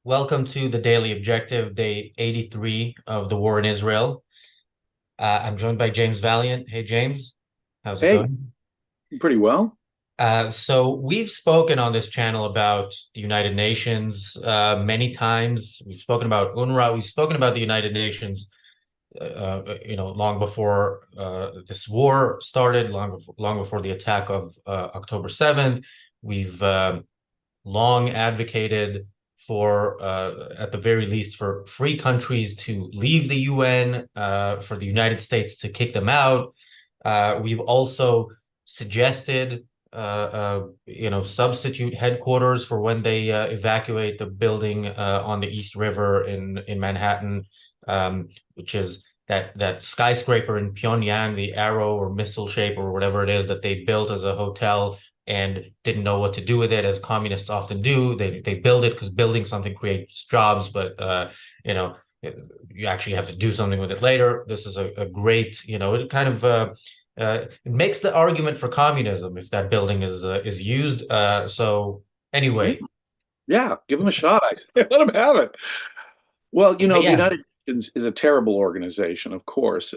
Welcome to the Daily Objective, day 83 of the war in Israel. I'm joined by James Valliant. Hey, James, how's it Hey, going? pretty well. So we've spoken on this channel about the United Nations many times. We've spoken about UNRWA. We've spoken about the United Nations, long before this war started, long before the attack of October 7th. We've long advocated for, at the very least, for free countries to leave the UN, for the United States to kick them out. We've also suggested, substitute headquarters for when they evacuate the building on the East River in Manhattan, which is that skyscraper in Pyongyang, the arrow or missile shape or whatever it is that they built as a hotel and didn't know what to do with it, as communists often do. They build it because building something creates jobs, but you know you actually have to do something with it later. This is a great, it kind of it makes the argument for communism if that building is used. So Yeah, anyway, yeah, give them a shot. I say, let them have it. Well, but the yeah, United Nations is a terrible organization, of course.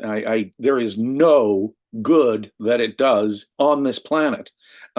There is no good that it does on this planet.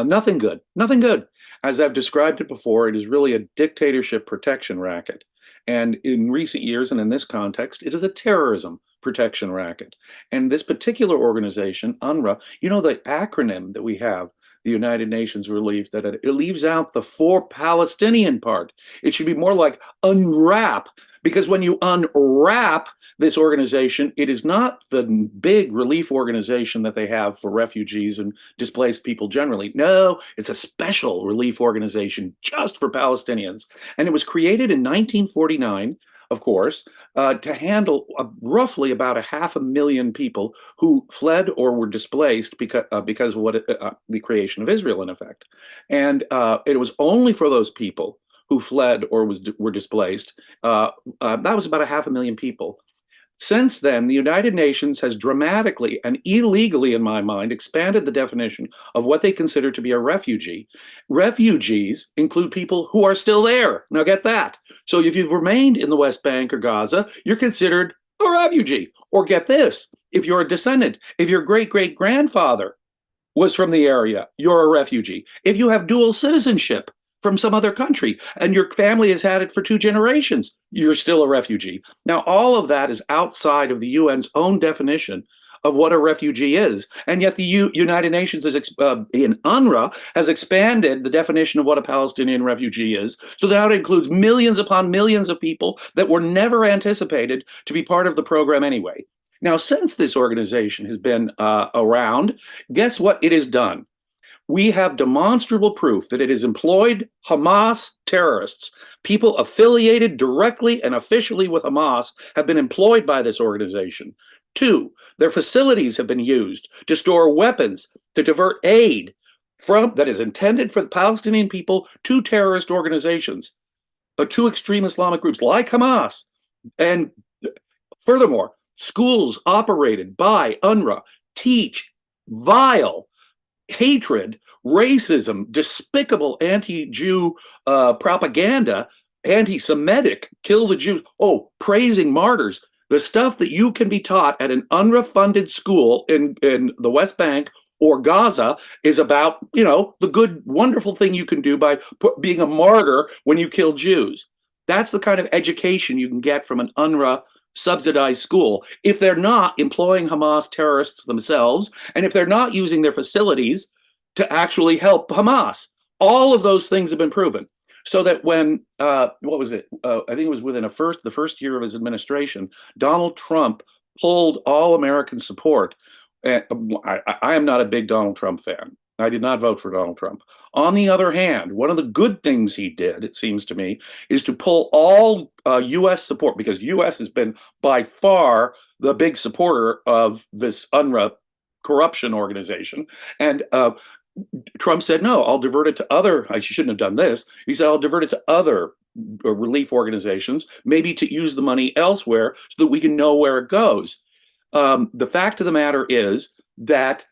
Nothing good, nothing good. As I've described it before, it is really a dictatorship protection racket. And in recent years, and in this context, it is a terrorism protection racket. And this particular organization, UNRWA, the acronym that we have, the United Nations Relief, that it leaves out the for Palestinian part. It should be more like unwrap, because when you unwrap this organization, it is not the big relief organization that they have for refugees and displaced people generally. No, it's a special relief organization just for Palestinians. And it was created in 1949, of course, to handle roughly about 500,000 people who fled or were displaced because of the creation of Israel, in effect. And it was only for those people who fled or were displaced. That was about 500,000 people. Since then, the United Nations has dramatically and illegally, in my mind, expanded the definition of what they consider to be a refugee. Refugees include people who are still there. Now, get that. So, if you've remained in the West Bank or Gaza, you're considered a refugee. Or get this, if you're a descendant, if your great great grandfather was from the area, you're a refugee. If you have dual citizenship from some other country and your family has had it for 2 generations, you're still a refugee. Now, all of that is outside of the UN's own definition of what a refugee is. And yet the United Nations in UNRWA has expanded the definition of what a Palestinian refugee is. So now it includes millions upon millions of people that were never anticipated to be part of the program anyway. Now, since this organization has been around, guess what it has done? We have demonstrable proof that it has employed Hamas terrorists. People affiliated directly and officially with Hamas have been employed by this organization. Two, their facilities have been used to store weapons, to divert aid that is intended for the Palestinian people to terrorist organizations, to extreme Islamic groups like Hamas. And furthermore, schools operated by UNRWA teach vile hatred, racism, despicable anti-Jew propaganda, anti-Semitic, kill the Jews, praising martyrs. The stuff that you can be taught at an UNRWA-funded school in the West Bank or Gaza is about, the good, wonderful thing you can do by being a martyr when you kill Jews. That's the kind of education you can get from an UNRWA subsidized school if they're not employing Hamas terrorists themselves, and if they're not using their facilities to actually help Hamas. All of those things have been proven. So that when what was it? I think it was within the first year of his administration, Donald Trump pulled all American support. And I am not a big Donald Trump fan. I did not vote for Donald Trump. On the other hand, one of the good things he did, it seems to me, is to pull all U.S. support, because U.S. has been by far the big supporter of this UNRWA corruption organization. And Trump said, no, I'll divert it to other, I shouldn't have done this. He said, I'll divert it to other relief organizations, maybe to use the money elsewhere so that we can know where it goes. The fact of the matter is that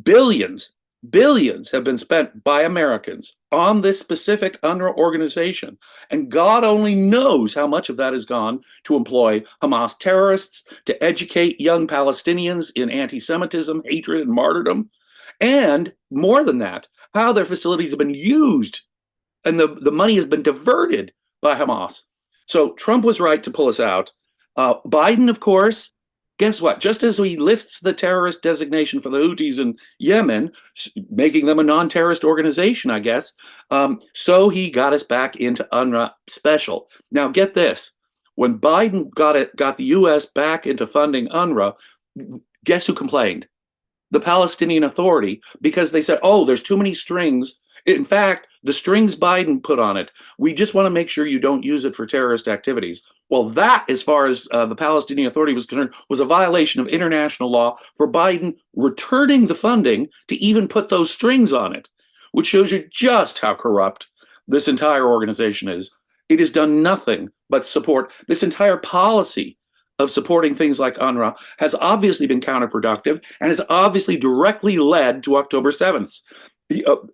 billions, Billions have been spent by Americans on this specific UNRWA organization, and God only knows how much of that has gone to employ Hamas terrorists, to educate young Palestinians in anti Semitism, hatred, and martyrdom. And more than that, how their facilities have been used and the money has been diverted by Hamas. So Trump was right to pull us out. Biden, of course, guess what? Just as he lifts the terrorist designation for the Houthis in Yemen, making them a non-terrorist organization, I guess, so he got us back into UNRWA special. Now, get this: when Biden got the U.S. back into funding UNRWA, guess who complained? The Palestinian Authority, because they said, "Oh, there's too many strings." In fact, the strings Biden put on it, we just want to make sure you don't use it for terrorist activities. Well, that, as far as the Palestinian Authority was concerned, was a violation of international law for Biden returning the funding to even put those strings on it, which shows you just how corrupt this entire organization is. It has done nothing but support this entire policy of supporting things like UNRWA has obviously been counterproductive and has obviously directly led to October 7th.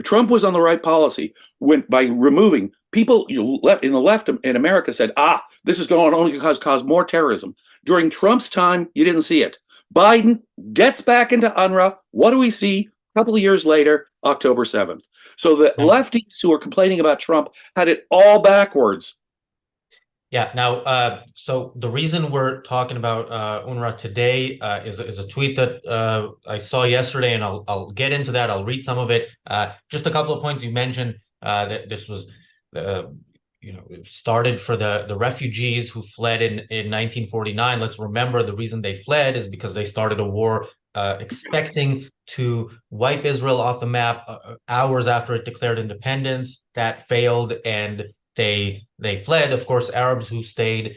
Trump was on the right policy when by removing people in the left in America said, this is going to only cause more terrorism. During Trump's time, you didn't see it. Biden gets back into UNRWA. What do we see a couple of years later? October 7th. So the lefties who are complaining about Trump had it all backwards. Yeah. Now, so the reason we're talking about UNRWA today is a tweet that I saw yesterday, and I'll get into that. I'll read some of it. Just a couple of points. You mentioned that this was, started for the refugees who fled in 1949. Let's remember the reason they fled is because they started a war expecting to wipe Israel off the map hours after it declared independence. That failed, and they fled. Of course, Arabs who stayed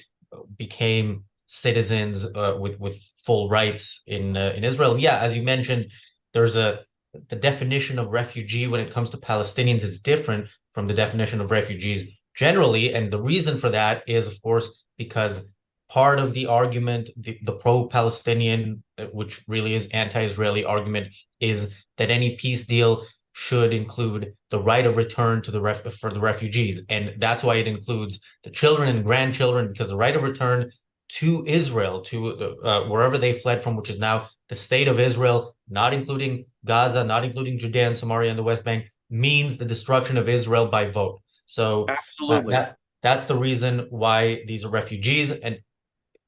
became citizens with full rights in Israel. Yeah, as you mentioned, the definition of refugee when it comes to Palestinians is different from the definition of refugees generally, and the reason for that is, of course, because part of the argument, the pro-Palestinian, which really is anti-Israeli argument, is that any peace deal should include the right of return to for the refugees. And that's why it includes the children and grandchildren, because the right of return to Israel, to wherever they fled from, which is now the state of Israel, not including Gaza, not including Judea and Samaria and the West Bank, means the destruction of Israel by vote. So absolutely, that's the reason why these are refugees. And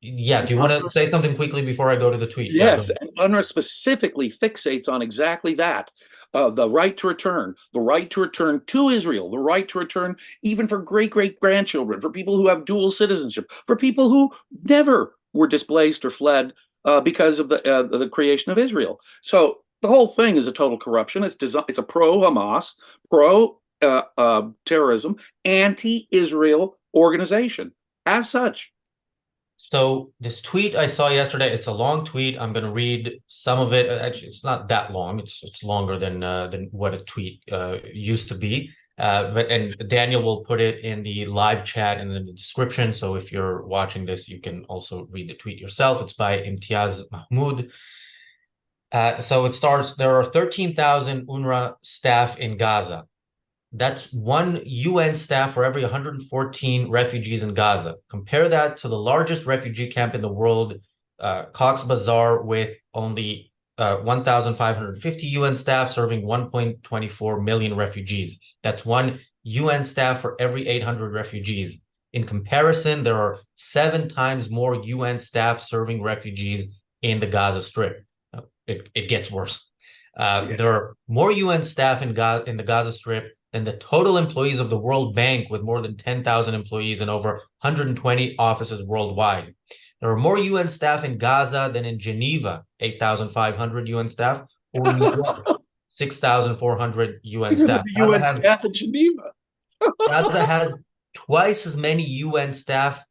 yeah, do you want to say something quickly before I go to the tweet? Yes, and UNRWA specifically fixates on exactly that. The right to return to Israel, the right to return even for great-great-grandchildren, for people who have dual citizenship, for people who never were displaced or fled because of the creation of Israel. So the whole thing is a total corruption. It's a pro-Hamas, pro-terrorism, anti-Israel organization as such. So this tweet I saw yesterday, it's a long tweet. I'm going to read some of it. Actually, it's not that long. It's longer than what a tweet used to be. And Daniel will put it in the live chat and in the description. So if you're watching this, you can also read the tweet yourself. It's by Imtiaz Mahmoud. So it starts, there are 13,000 UNRWA staff in Gaza. That's one UN staff for every 114 refugees in Gaza. Compare that to the largest refugee camp in the world, Cox's Bazar, with only 1,550 UN staff serving 1.24 million refugees. That's one UN staff for every 800 refugees. In comparison, there are 7 times more UN staff serving refugees in the Gaza Strip. It gets worse. There are more UN staff in the Gaza Strip than the total employees of the World Bank, with more than 10,000 employees and over 120 offices worldwide. There are more UN staff in Gaza than in Geneva, 8,500 UN staff, or in New York, 6,400 UN staff. The UN staff in Geneva. Gaza has twice as many UN staff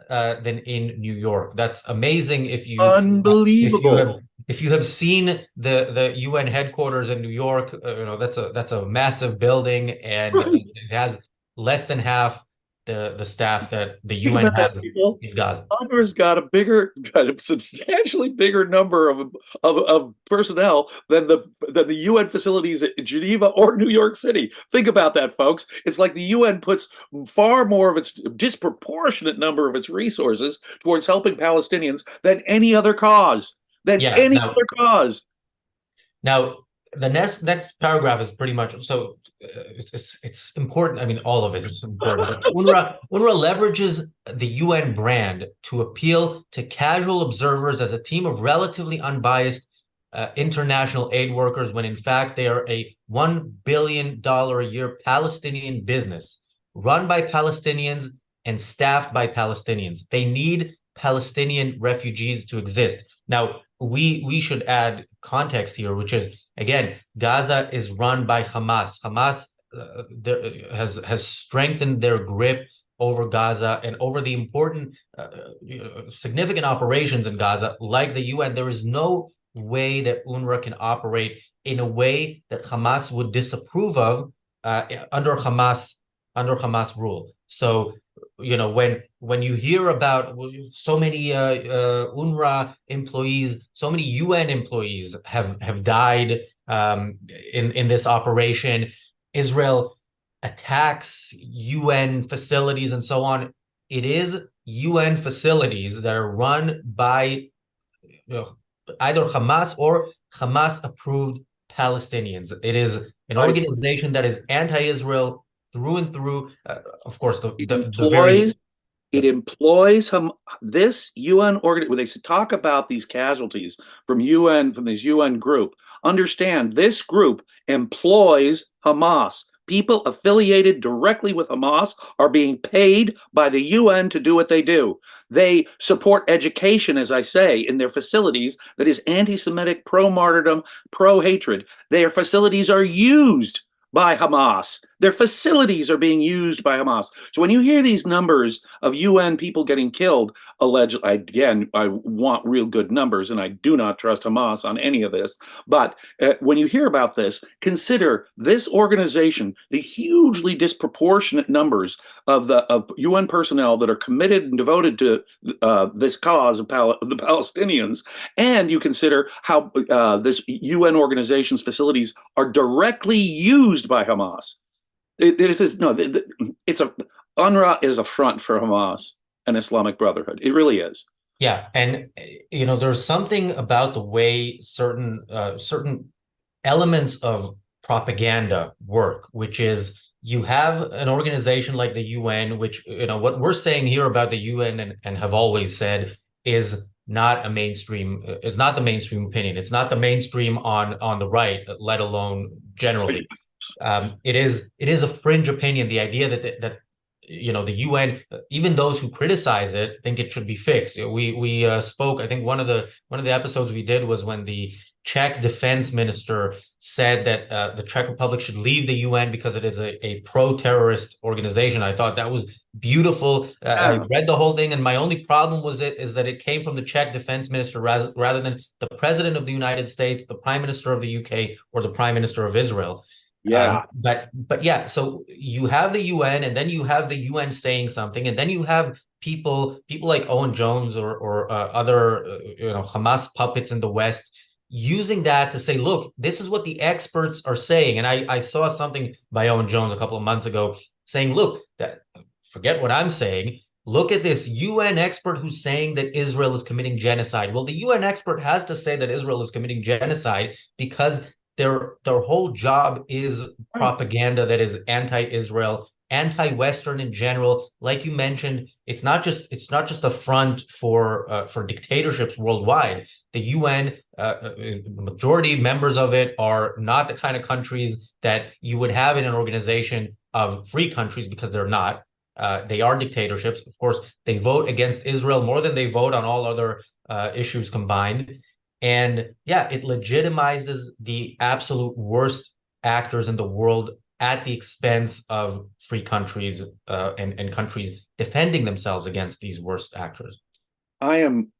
than in New York. That's amazing. Unbelievable. If you have seen the UN headquarters in New York, that's a massive building, and it has less than half the staff that the Think UN about that, has people. in Gaza. UNRWA's got a substantially bigger number of personnel than the UN facilities at Geneva or New York City. Think about that, folks. It's like the UN puts far more of its disproportionate number of its resources towards helping Palestinians than any other cause. Than Yeah. any other cause. Now the next paragraph is pretty much so. It's important. I mean, all of it is important. But UNRWA leverages the UN brand to appeal to casual observers as a team of relatively unbiased international aid workers, when in fact they are a $1 billion a year Palestinian business run by Palestinians and staffed by Palestinians. They need Palestinian refugees to exist. Now, we should add context here, which is, again, Gaza is run by Hamas. Hamas has strengthened their grip over Gaza and over the important, significant operations in Gaza, like the UN. There is no way that UNRWA can operate in a way that Hamas would disapprove of under Hamas rule. So, when you hear about so many UNRWA employees, so many UN employees have died in this operation. Israel attacks UN facilities and so on. It is UN facilities that are run by either Hamas or Hamas-approved Palestinians. It is an organization that is anti-Israel through and through. Of course, the very it employs this UN organ when they talk about these casualties from this UN group. Understand this group employs Hamas. People affiliated directly with Hamas are being paid by the UN to do what they do. They support education, as I say, in their facilities that is anti-Semitic, pro-martyrdom, pro-hatred. Their facilities are used by Hamas. Their facilities are being used by Hamas. So when you hear these numbers of UN people getting killed, allegedly, again, I want real good numbers, and I do not trust Hamas on any of this. But when you hear about this, consider this organization, the hugely disproportionate numbers of UN personnel that are committed and devoted to this cause of the Palestinians, and you consider how this UN organization's facilities are directly used by Hamas. UNRWA is a front for Hamas and Islamic Brotherhood. It really is. Yeah, and there's something about the way certain elements of propaganda work, which is you have an organization like the UN, which what we're saying here about the UN and have always said is not the mainstream opinion. It's not the mainstream on the right, let alone generally. It is a fringe opinion. The idea that the UN, even those who criticize it, think it should be fixed. We spoke. I think one of the episodes we did was when the Czech defense minister said that the Czech Republic should leave the UN because it is a pro-terrorist organization. I thought that was beautiful. I read the whole thing, and my only problem is that it came from the Czech defense minister rather than the president of the United States, the prime minister of the UK, or the prime minister of Israel. Yeah. But yeah, so you have the UN, and then you have the UN saying something, and then you have people like Owen Jones or other Hamas puppets in the West using that to say, look, this is what the experts are saying. And I saw something by Owen Jones a couple of months ago saying, look, forget what I'm saying. Look at this UN expert who's saying that Israel is committing genocide. Well, the UN expert has to say that Israel is committing genocide because their whole job is propaganda that is anti-Israel, anti-Western in general. Like you mentioned, it's not just a front for dictatorships worldwide. The UN, the majority members of it are not the kind of countries that you would have in an organization of free countries, because they're not. They are dictatorships. Of course, they vote against Israel more than they vote on all other issues combined. And yeah, it legitimizes the absolute worst actors in the world at the expense of free countries and countries defending themselves against these worst actors. I am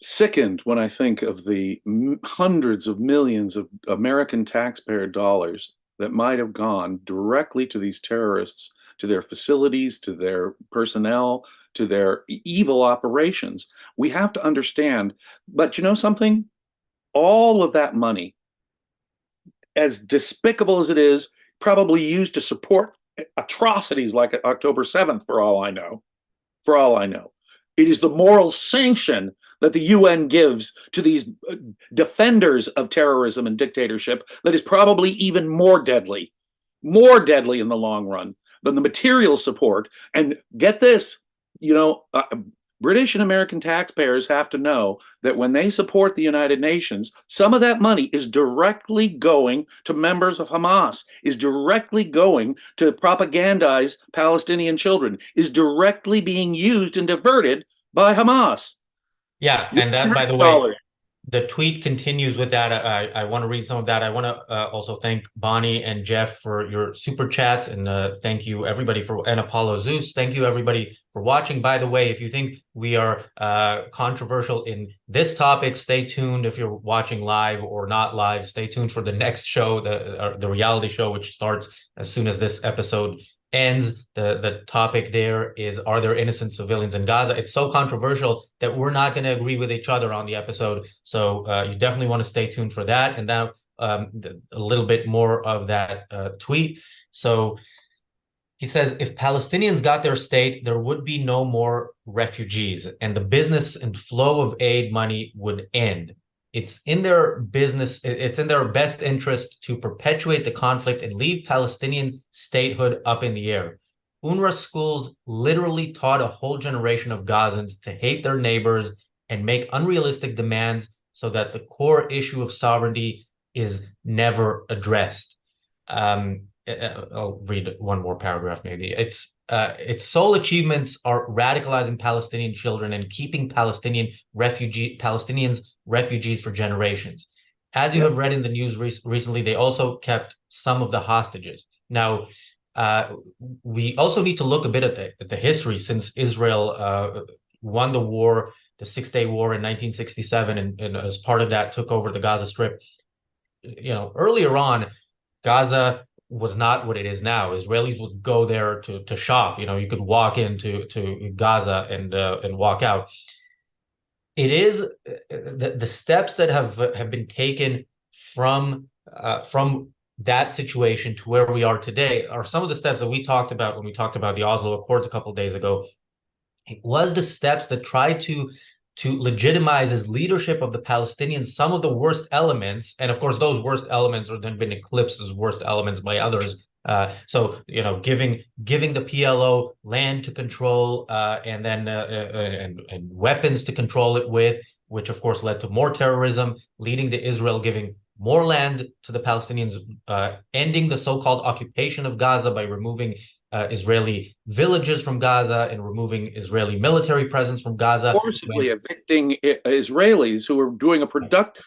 sickened when I think of the hundreds of millions of American taxpayer dollars that might have gone directly to these terrorists to their facilities, to their personnel, to their evil operations. We have to understand, but you know something? All of that money, as despicable as it is, probably used to support atrocities like October 7th, for all I know. For all I know. It is the moral sanction that the UN gives to these defenders of terrorism and dictatorship that is probably even more deadly in the long run than the material support. And get this, British and American taxpayers have to know that when they support the United Nations, some of that money is directly going to members of Hamas, is directly going to propagandize Palestinian children, is directly being used and diverted by Hamas. Yeah, Your and that, by tax the way, dollars. the tweet continues with that. I want to read some of that. I want to also thank Bonnie and Jeff for your super chats, and thank you everybody and Apollo Zeus. Thank you everybody for watching. By the way, if you think we are controversial in this topic, stay tuned. If you're watching live or not live, stay tuned for the next show, the reality show, which starts as soon as this episode ends. The topic there is, are there innocent civilians in Gaza? It's so controversial that we're not going to agree with each other on the episode. So you definitely want to stay tuned for that. And now a little bit more of that tweet. So he says, if Palestinians got their state, there would be no more refugees and the business and flow of aid money would end. It's in their best interest to perpetuate the conflict and leave Palestinian statehood up in the air. UNRWA schools literally taught a whole generation of Gazans to hate their neighbors and make unrealistic demands so that the core issue of sovereignty is never addressed. I'll read one more paragraph maybe. Its sole achievements are radicalizing Palestinian children and keeping Palestinians refugees for generations. As you have read in the news recently, they also kept some of the hostages. Now, we also need to look a bit at the history since Israel won the war, the Six-Day War in 1967, and as part of that took over the Gaza Strip. Earlier on, Gaza was not what it is now. Israelis would go there to shop. You could walk into Gaza and walk out. It is the steps that have been taken from that situation to where we are today are some of the steps that we talked about when we talked about the Oslo Accords a couple of days ago. It was the steps that tried to legitimize as leadership of the Palestinians some of the worst elements, and of course those worst elements have then been eclipsed as worst elements by others. So giving the PLO land to control and then and weapons to control it with, which of course led to more terrorism, leading to Israel giving more land to the Palestinians, ending the so-called occupation of Gaza by removing Israeli villages from Gaza and removing Israeli military presence from Gaza. Forcibly evicting Israelis who were doing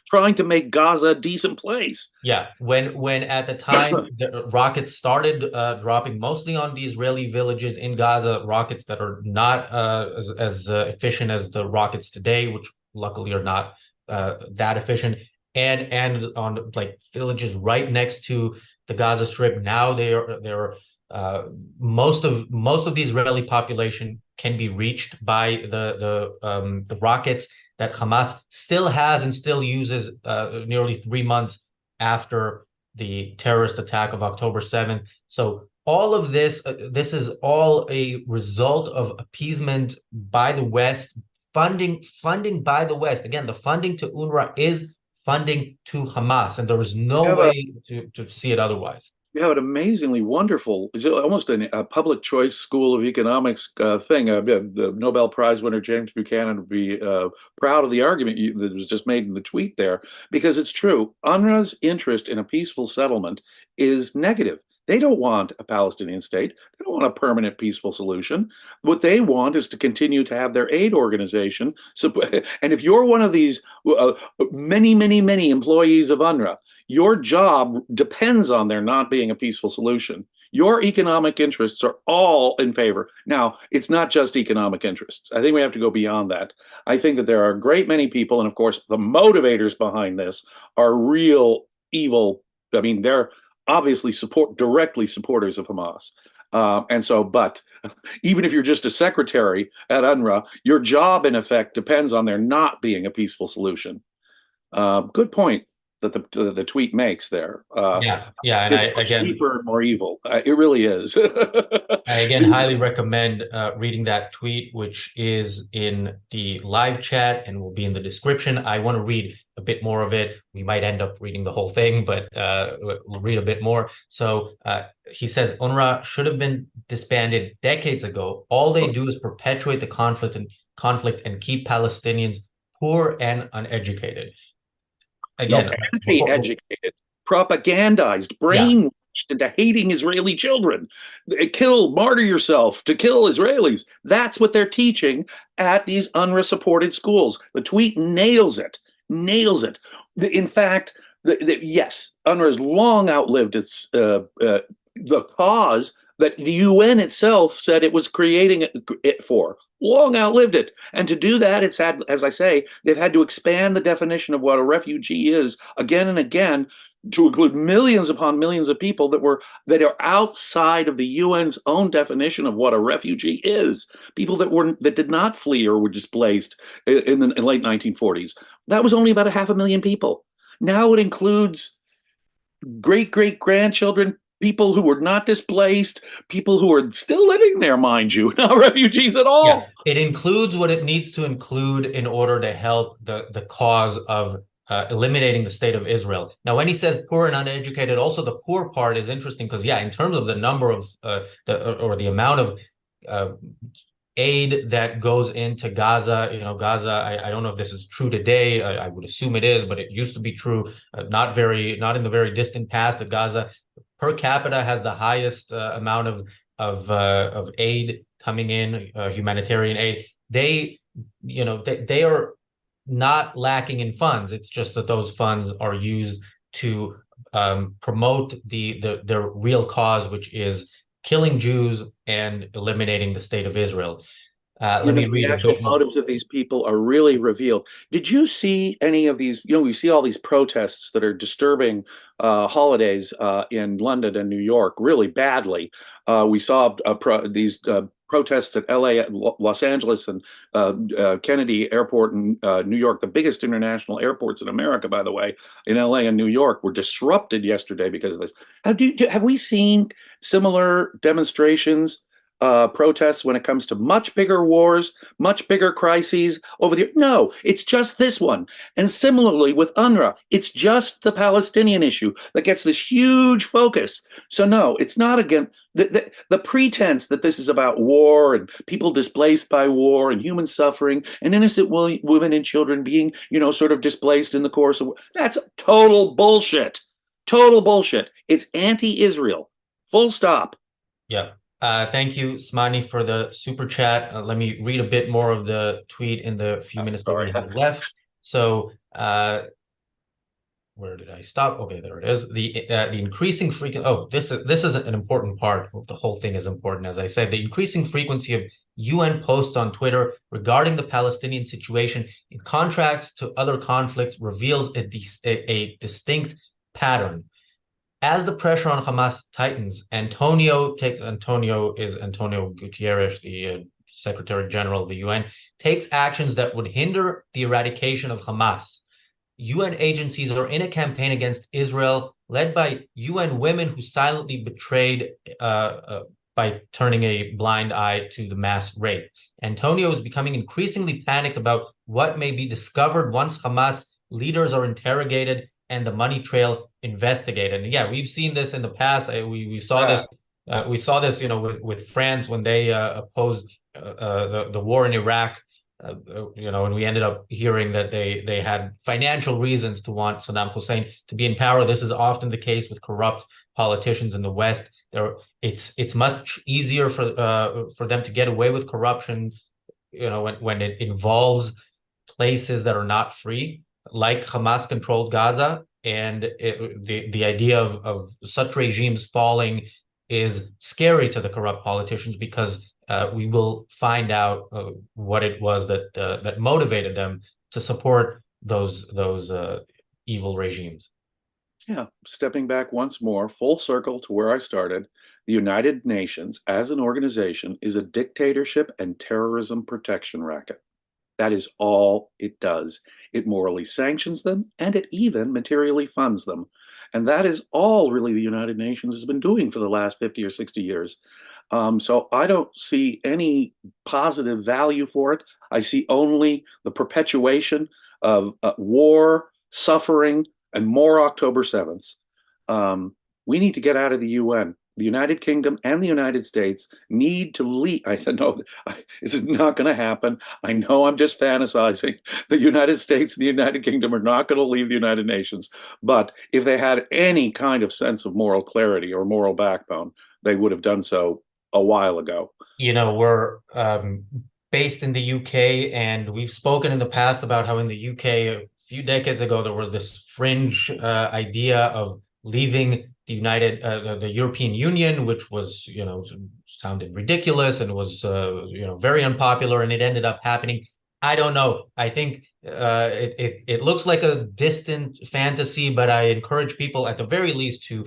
trying to make Gaza a decent place. Yeah, when at the time the rockets started dropping mostly on the Israeli villages in Gaza, rockets that are not as efficient as the rockets today, which luckily are not that efficient, and on like villages right next to the Gaza Strip. Now they're most of the Israeli population can be reached by the rockets that Hamas still has and still uses nearly 3 months after the terrorist attack of October 7th. So all of this is all a result of appeasement by the West, funding by the West. Again, the funding to UNRWA is funding to Hamas, and there is no way to see it otherwise. You have an amazingly wonderful, it's almost a public choice school of economics thing. The Nobel Prize winner James Buchanan would be proud of the argument that was just made in the tweet there, because it's true. UNRWA's interest in a peaceful settlement is negative. They don't want a Palestinian state. They don't want a permanent peaceful solution. What they want is to continue to have their aid organization. And if you're one of these many, many, many employees of UNRWA, your job depends on there not being a peaceful solution. Your economic interests are all in favor. Now, it's not just economic interests. I think we have to go beyond that. I think that there are a great many people, and of course, the motivators behind this are real evil. I mean, they're obviously directly supporters of Hamas. But even if you're just a secretary at UNRWA, your job in effect depends on there not being a peaceful solution. Good point that the tweet makes there. Yeah, and It's much deeper and more evil. It really is. I again highly recommend reading that tweet, which is in the live chat and will be in the description. I want to read a bit more of it. We might end up reading the whole thing, but we'll read a bit more. So he says UNRWA should have been disbanded decades ago. All they do is perpetuate the conflict and keep Palestinians poor and uneducated. No, Again, anti-educated, propagandized, yeah, brainwashed into hating Israeli children. Kill, martyr yourself to kill Israelis. That's what they're teaching at these UNRWA-supported schools. The tweet nails it. Nails it. In fact, yes, UNRWA has long outlived the cause that the UN itself said it was creating it for. Long outlived it. And to do that, it's had, as I say, they've had to expand the definition of what a refugee is again and again to include millions upon millions of people that are outside of the UN's own definition of what a refugee is. People that did not flee or were displaced in the late 1940s. That was only about 500,000 people. Now it includes great-great-grandchildren, people who were not displaced, people who are still living there, mind you, not refugees at all. yeah, it includes what it needs to include in order to help the cause of eliminating the state of Israel. Now, when he says poor and uneducated, also the poor part is interesting because, yeah, in terms of the number of the amount of aid that goes into Gaza, Gaza, I don't know if this is true today. I would assume it is, but it used to be true, not in the very distant past, that Gaza per capita has the highest amount of aid coming in, humanitarian aid. They are not lacking in funds. It's just that those funds are used to promote their real cause, which is killing Jews and eliminating the state of Israel. Let me read The a actual bit more. motives of these people are really revealed. Did you see any of these? We see all these protests that are disturbing holidays in London and New York really badly. We saw these protests at LA, Los Angeles, and Kennedy Airport in New York, the biggest international airports in America, by the way, in LA and New York, were disrupted yesterday because of this. Have we seen similar demonstrations? Protests when it comes to much bigger wars, much bigger crises over there? No, it's just this one. And similarly with UNRWA, it's just the Palestinian issue that gets this huge focus. So no, it's not again the pretense that this is about war and people displaced by war and human suffering and innocent women and children being, sort of displaced in the course of war. That's total bullshit. Total bullshit. It's anti-Israel. Full stop. Yeah. Thank you, Smani, for the super chat. Let me read a bit more of the tweet in the few minutes that we have left. So, where did I stop? Okay, there it is. The increasing frequency. Oh, this is an important part. The whole thing is important, as I said. The increasing frequency of UN posts on Twitter regarding the Palestinian situation, in contrast to other conflicts, reveals a distinct pattern. As the pressure on Hamas tightens, Antonio Guterres, the Secretary General of the UN, takes actions that would hinder the eradication of Hamas. UN agencies are in a campaign against Israel, led by UN women who silently betrayed by turning a blind eye to the mass rape. Antonio is becoming increasingly panicked about what may be discovered once Hamas leaders are interrogated and the money trail investigated. And yeah, we've seen this in the past. We saw this, with France when they opposed the war in Iraq. And we ended up hearing that they had financial reasons to want Saddam Hussein to be in power. This is often the case with corrupt politicians in the West. It's much easier for them to get away with corruption, when it involves places that are not free, like Hamas-controlled Gaza. And the idea of such regimes falling is scary to the corrupt politicians because we will find out what it was that motivated them to support those evil regimes. Yeah, stepping back once more, full circle to where I started. The United Nations as an organization is a dictatorship and terrorism protection racket. That is all it does. It morally sanctions them and it even materially funds them. And that is all really the United Nations has been doing for the last 50 or 60 years. So I don't see any positive value for it. I see only the perpetuation of war, suffering, and more October 7th. We need to get out of the UN. The United Kingdom and the United States need to leave. I said, no, this is not going to happen. I know I'm just fantasizing. The United States and the United Kingdom are not going to leave the United Nations. But if they had any kind of sense of moral clarity or moral backbone, they would have done so a while ago. We're based in the UK, and we've spoken in the past about how in the UK a few decades ago there was this fringe idea of leaving the European Union, which was, sounded ridiculous and was, very unpopular, and it ended up happening. I don't know. I think it looks like a distant fantasy, but I encourage people at the very least to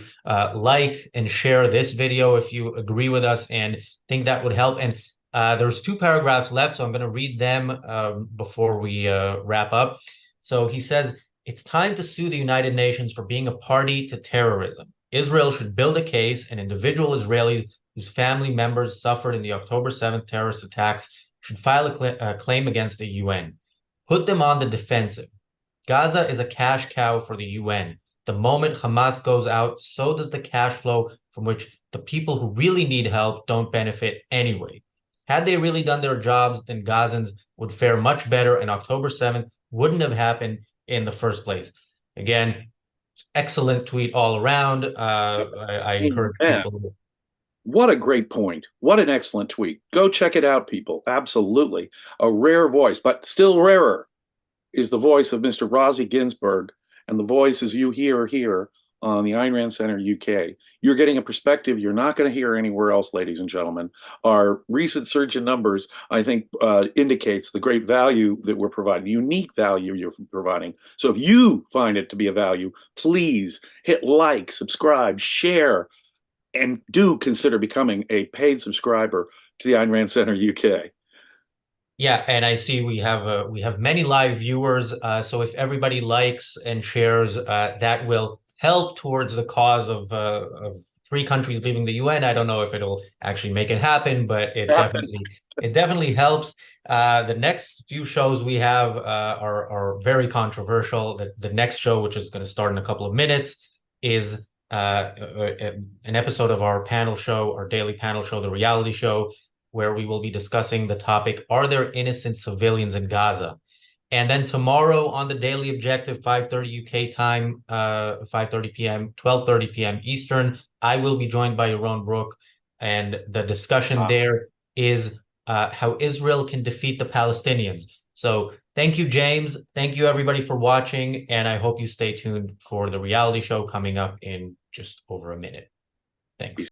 like and share this video if you agree with us and think that would help. And there's two paragraphs left, so I'm going to read them before we wrap up. So he says, it's time to sue the United Nations for being a party to terrorism. Israel should build a case, and individual Israelis whose family members suffered in the October 7th terrorist attacks should file a claim against the UN. Put them on the defensive. Gaza is a cash cow for the UN. The moment Hamas goes out, so does the cash flow from which the people who really need help don't benefit anyway. Had they really done their jobs, then Gazans would fare much better, and October 7th wouldn't have happened in the first place. Again, excellent tweet all around. I encourage people. What a great point. What an excellent tweet. Go check it out, people. Absolutely. A rare voice, but still rarer is the voice of Mr. Razi Ginzberg, and the voice as you hear here on the Ayn Rand Center UK. You're getting a perspective you're not going to hear anywhere else, ladies and gentlemen. Our recent surge in numbers, I think, indicates the great value that we're providing, the unique value you're providing. So if you find it to be a value, please hit like, subscribe, share, and do consider becoming a paid subscriber to the Ayn Rand Center UK. Yeah, and I see we have many live viewers. So if everybody likes and shares, that will help towards the cause of three countries leaving the UN. I don't know if it'll actually make it happen, but it definitely helps. The next few shows we have are very controversial. The next show, which is going to start in a couple of minutes, is an episode of our panel show, our daily panel show, the reality show, where we will be discussing the topic, are there innocent civilians in Gaza? And then tomorrow on the Daily Objective, 5:30 UK time, 5:30 p.m., 12:30 p.m. Eastern, I will be joined by Yaron Brook. And the discussion there is how Israel can defeat the Palestinians. So thank you, James. Thank you, everybody, for watching. And I hope you stay tuned for the reality show coming up in just over a minute. Thanks.